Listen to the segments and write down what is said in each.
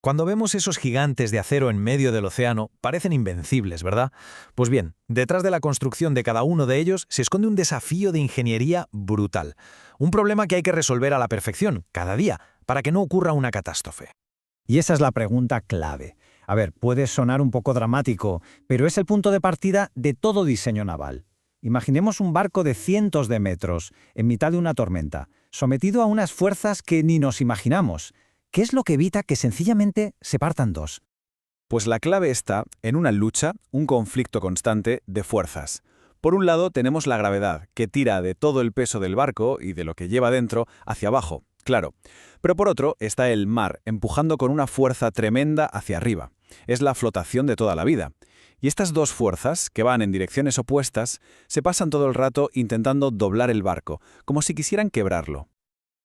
Cuando vemos esos gigantes de acero en medio del océano, parecen invencibles, ¿verdad? Pues bien, detrás de la construcción de cada uno de ellos se esconde un desafío de ingeniería brutal. Un problema que hay que resolver a la perfección, cada día, para que no ocurra una catástrofe. Y esa es la pregunta clave. A ver, puede sonar un poco dramático, pero es el punto de partida de todo diseño naval. Imaginemos un barco de cientos de metros, en mitad de una tormenta, sometido a unas fuerzas que ni nos imaginamos. ¿Qué es lo que evita que sencillamente se partan dos? Pues la clave está en una lucha, un conflicto constante de fuerzas. Por un lado tenemos la gravedad, que tira de todo el peso del barco y de lo que lleva dentro hacia abajo, claro. Pero por otro está el mar, empujando con una fuerza tremenda hacia arriba. Es la flotación de toda la vida. Y estas dos fuerzas, que van en direcciones opuestas, se pasan todo el rato intentando doblar el barco, como si quisieran quebrarlo.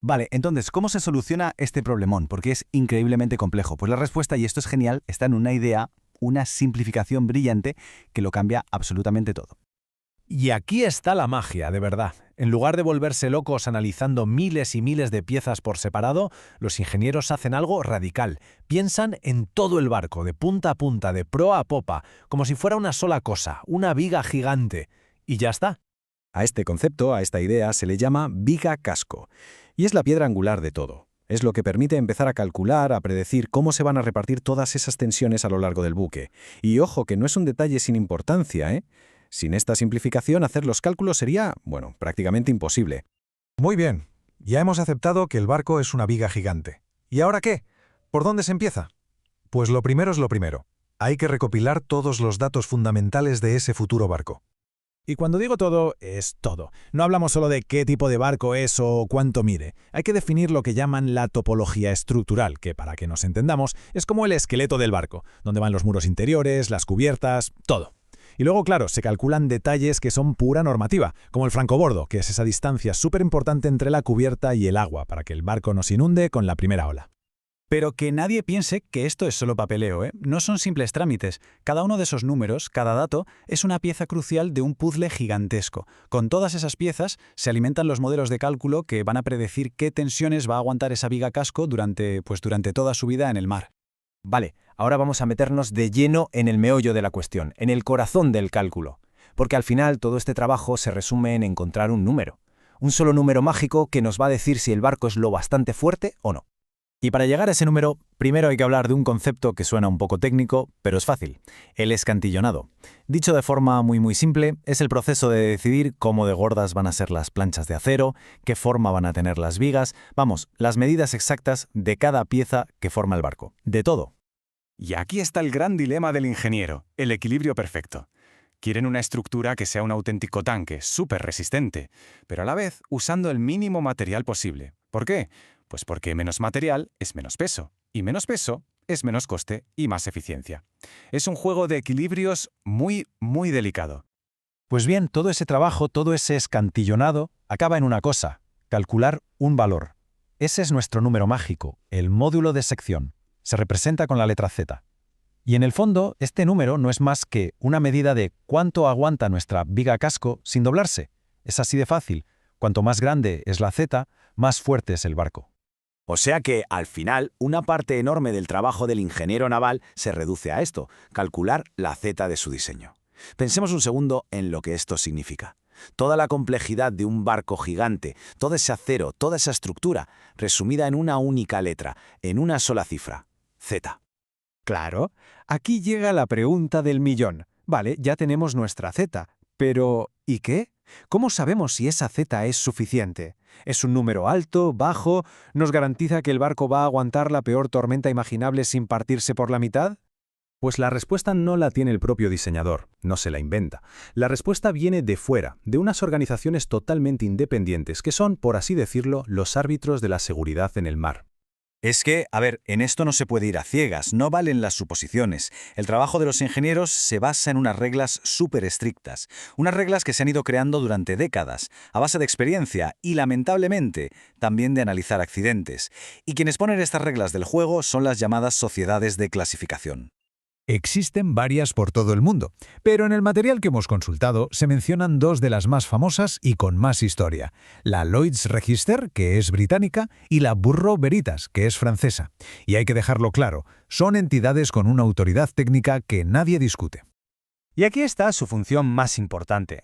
Vale, entonces, ¿cómo se soluciona este problemón? Porque es increíblemente complejo. Pues la respuesta, y esto es genial, está en una idea, una simplificación brillante que lo cambia absolutamente todo. Y aquí está la magia, de verdad. En lugar de volverse locos analizando miles y miles de piezas por separado, los ingenieros hacen algo radical. Piensan en todo el barco, de punta a punta, de proa a popa, como si fuera una sola cosa, una viga gigante. Y ya está. A este concepto, a esta idea, se le llama viga casco. Y es la piedra angular de todo. Es lo que permite empezar a calcular, a predecir cómo se van a repartir todas esas tensiones a lo largo del buque. Y ojo, que no es un detalle sin importancia, ¿eh? Sin esta simplificación, hacer los cálculos sería, bueno, prácticamente imposible. Muy bien, ya hemos aceptado que el barco es una viga gigante. ¿Y ahora qué? ¿Por dónde se empieza? Pues lo primero es lo primero. Hay que recopilar todos los datos fundamentales de ese futuro barco. Y cuando digo todo, es todo. No hablamos solo de qué tipo de barco es o cuánto mide. Hay que definir lo que llaman la topología estructural, que para que nos entendamos, es como el esqueleto del barco, donde van los muros interiores, las cubiertas, todo. Y luego, claro, se calculan detalles que son pura normativa, como el francobordo, que es esa distancia súper importante entre la cubierta y el agua, para que el barco no se inunde con la primera ola. Pero que nadie piense que esto es solo papeleo, ¿eh? No son simples trámites. Cada uno de esos números, cada dato, es una pieza crucial de un puzzle gigantesco. Con todas esas piezas se alimentan los modelos de cálculo que van a predecir qué tensiones va a aguantar esa viga casco durante toda su vida en el mar. Vale, ahora vamos a meternos de lleno en el meollo de la cuestión, en el corazón del cálculo. Porque al final todo este trabajo se resume en encontrar un número. Un solo número mágico que nos va a decir si el barco es lo bastante fuerte o no. Y para llegar a ese número, primero hay que hablar de un concepto que suena un poco técnico, pero es fácil: el escantillonado. Dicho de forma muy simple, es el proceso de decidir cómo de gordas van a ser las planchas de acero, qué forma van a tener las vigas, vamos, las medidas exactas de cada pieza que forma el barco. De todo. Y aquí está el gran dilema del ingeniero, el equilibrio perfecto. Quieren una estructura que sea un auténtico tanque, súper resistente, pero a la vez usando el mínimo material posible. ¿Por qué? Pues porque menos material es menos peso, y menos peso es menos coste y más eficiencia. Es un juego de equilibrios muy delicado. Pues bien, todo ese trabajo, todo ese escantillonado, acaba en una cosa: calcular un valor. Ese es nuestro número mágico, el módulo de sección. Se representa con la letra Z. Y en el fondo, este número no es más que una medida de cuánto aguanta nuestra viga casco sin doblarse. Es así de fácil. Cuanto más grande es la Z, más fuerte es el barco. O sea que, al final, una parte enorme del trabajo del ingeniero naval se reduce a esto: calcular la Z de su diseño. Pensemos un segundo en lo que esto significa. Toda la complejidad de un barco gigante, todo ese acero, toda esa estructura, resumida en una única letra, en una sola cifra: Z. Claro, aquí llega la pregunta del millón. Vale, ya tenemos nuestra Z, pero ¿y qué? ¿Cómo sabemos si esa Z es suficiente? ¿Es un número alto, bajo? ¿Nos garantiza que el barco va a aguantar la peor tormenta imaginable sin partirse por la mitad? Pues la respuesta no la tiene el propio diseñador, no se la inventa. La respuesta viene de fuera, de unas organizaciones totalmente independientes que son, por así decirlo, los árbitros de la seguridad en el mar. Es que, en esto no se puede ir a ciegas, no valen las suposiciones. El trabajo de los ingenieros se basa en unas reglas súper estrictas, unas reglas que se han ido creando durante décadas, a base de experiencia y, lamentablemente, también de analizar accidentes. Y quienes ponen estas reglas del juego son las llamadas sociedades de clasificación. Existen varias por todo el mundo, pero en el material que hemos consultado se mencionan dos de las más famosas y con más historia, la Lloyd's Register, que es británica, y la Bureau Veritas, que es francesa. Y hay que dejarlo claro, son entidades con una autoridad técnica que nadie discute. Y aquí está su función más importante.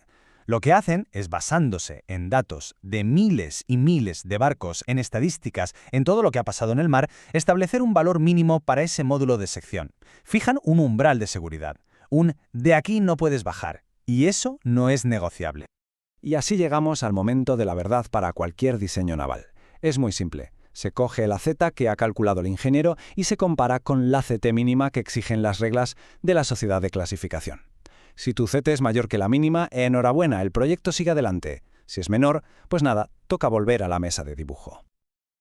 Lo que hacen es, basándose en datos de miles y miles de barcos, en estadísticas, en todo lo que ha pasado en el mar, establecer un valor mínimo para ese módulo de sección. Fijan un umbral de seguridad, un de aquí no puedes bajar, y eso no es negociable. Y así llegamos al momento de la verdad para cualquier diseño naval. Es muy simple. Se coge la Z que ha calculado el ingeniero y se compara con la CT mínima que exigen las reglas de la sociedad de clasificación. Si tu CT es mayor que la mínima, enhorabuena, el proyecto sigue adelante. Si es menor, pues nada, toca volver a la mesa de dibujo.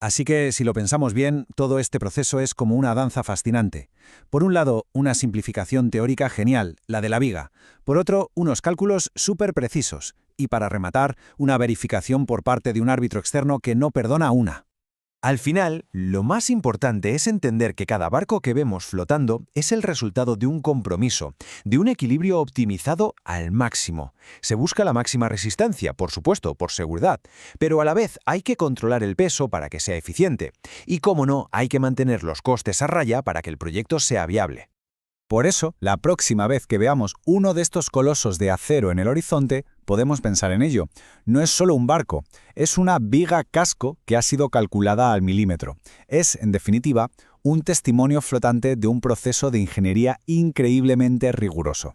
Así que, si lo pensamos bien, todo este proceso es como una danza fascinante. Por un lado, una simplificación teórica genial, la de la viga. Por otro, unos cálculos súper precisos. Y para rematar, una verificación por parte de un árbitro externo que no perdona una. Al final, lo más importante es entender que cada barco que vemos flotando es el resultado de un compromiso, de un equilibrio optimizado al máximo. Se busca la máxima resistencia, por supuesto, por seguridad, pero a la vez hay que controlar el peso para que sea eficiente. Y, cómo no, hay que mantener los costes a raya para que el proyecto sea viable. Por eso, la próxima vez que veamos uno de estos colosos de acero en el horizonte, podemos pensar en ello. No es solo un barco, es una viga casco que ha sido calculada al milímetro. Es, en definitiva, un testimonio flotante de un proceso de ingeniería increíblemente riguroso.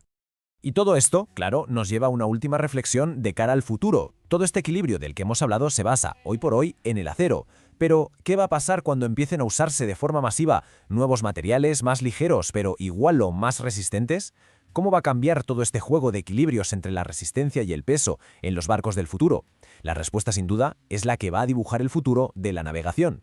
Y todo esto, claro, nos lleva a una última reflexión de cara al futuro. Todo este equilibrio del que hemos hablado se basa, hoy por hoy, en el acero. Pero, ¿qué va a pasar cuando empiecen a usarse de forma masiva nuevos materiales más ligeros, pero igual o más resistentes? ¿Cómo va a cambiar todo este juego de equilibrios entre la resistencia y el peso en los barcos del futuro? La respuesta, sin duda, es la que va a dibujar el futuro de la navegación.